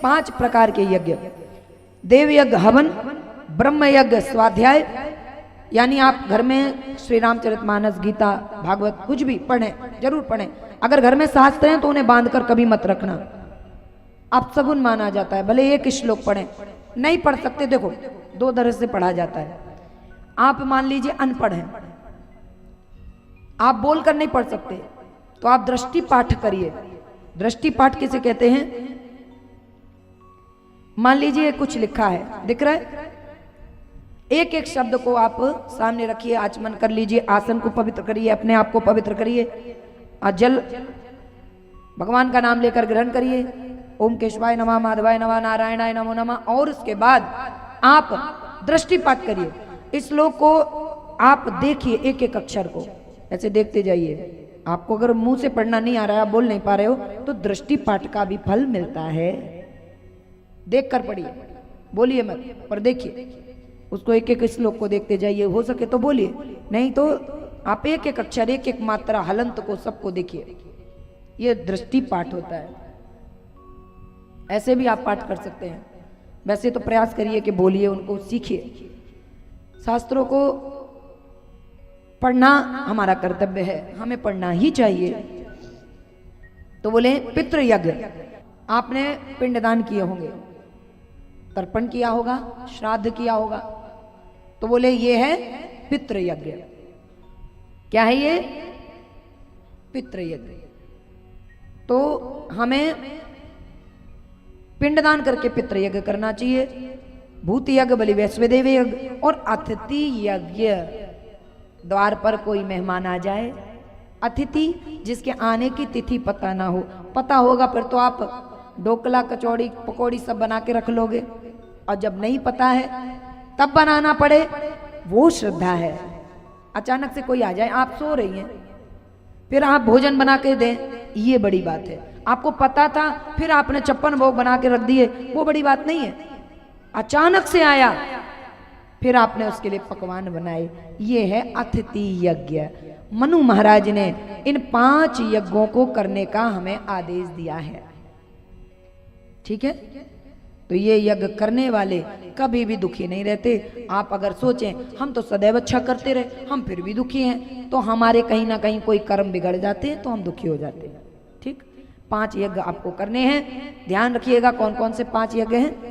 5 प्रकार के यज्ञ, देव यज्ञ हवन, ब्रह्म यज्ञ स्वाध्याय, यानी आप घर में श्री रामचरितमानस, गीता, भागवत कुछ भी पढ़ें, जरूर पढ़ें। अगर घर में शास्त्र हैं तो उन्हें बांध कर कभी मत रखना, आप सगुन माना जाता है। भले एक श्लोक पढ़ें, नहीं पढ़ सकते देखो 2 तरह से पढ़ा जाता है। आप मान लीजिए अनपढ़ हैं, आप बोलकर नहीं पढ़ सकते, तो आप दृष्टि पाठ करिए। दृष्टि पाठ किसे कहते हैं? मान लीजिए कुछ लिखा है, दिख रहा है, एक एक शब्द को आप सामने रखिए, आचमन कर लीजिए, आसन को पवित्र करिए, अपने आप को पवित्र करिए, जल भगवान का नाम लेकर ग्रहण करिए, ओम केशवाय नमः, माधवाय नमः, नारायणाय नमो नमः, और उसके बाद आप दृष्टि पाठ करिए। इस श्लोक को आप देखिए, एक एक अक्षर को ऐसे देखते जाइए। आपको अगर मुंह से पढ़ना नहीं आ रहा है, आप बोल नहीं पा रहे हो, तो दृष्टि पाठ का भी फल मिलता है। देख कर पढ़िए, बोलिए मत, पर देखिए उसको, एक एक श्लोक को देखते जाइए। हो सके तो बोलिए, नहीं तो आप एक एक अक्षर, एक एक मात्रा, हलंत को, सबको देखिए। ये दृष्टि पाठ होता है। ऐसे भी आप पाठ कर सकते हैं। वैसे तो प्रयास करिए कि बोलिए, उनको सीखिए। शास्त्रों को पढ़ना हमारा कर्तव्य है, हमें पढ़ना ही चाहिए। तो बोले पितृ यज्ञ, आपने पिंडदान किए होंगे, तर्पण किया होगा, श्राद्ध किया होगा, तो बोले ये है पितृ यज्ञ। क्या है ये? पितृ यज्ञ। तो हमें पिंडदान करके पितृ यज्ञ करना चाहिए। भूत यज्ञ, बलि वैश्वदेव यज्ञ, और अतिथि यज्ञ। द्वार पर कोई मेहमान आ जाए, अतिथि जिसके आने की तिथि पता ना हो, पता होगा फिर तो आप ढोकला, कचौड़ी, पकौड़ी सब बना के रख लोगे, और जब नहीं पता है तब बनाना पड़े, वो श्रद्धा है। अचानक से कोई आ जाए, आप सो रही हैं, फिर आप भोजन बना के दें, ये बड़ी बात है। आपको पता था फिर आपने 56 भोग बना के रख दिए, वो बड़ी बात नहीं है। अचानक से आया, फिर आपने उसके लिए पकवान बनाए, ये है अतिथि यज्ञ। मनु महाराज ने इन 5 यज्ञों को करने का हमें आदेश दिया है। ठीक है, तो ये यज्ञ करने वाले कभी भी दुखी नहीं रहते। आप अगर सोचें हम तो सदैव अच्छा करते रहे, हम फिर भी दुखी हैं, तो हमारे कहीं ना कहीं कोई कर्म बिगड़ जाते हैं, तो हम दुखी हो जाते हैं। ठीक, 5 यज्ञ आपको करने हैं। ध्यान रखिएगा कौन कौन से 5 यज्ञ हैं।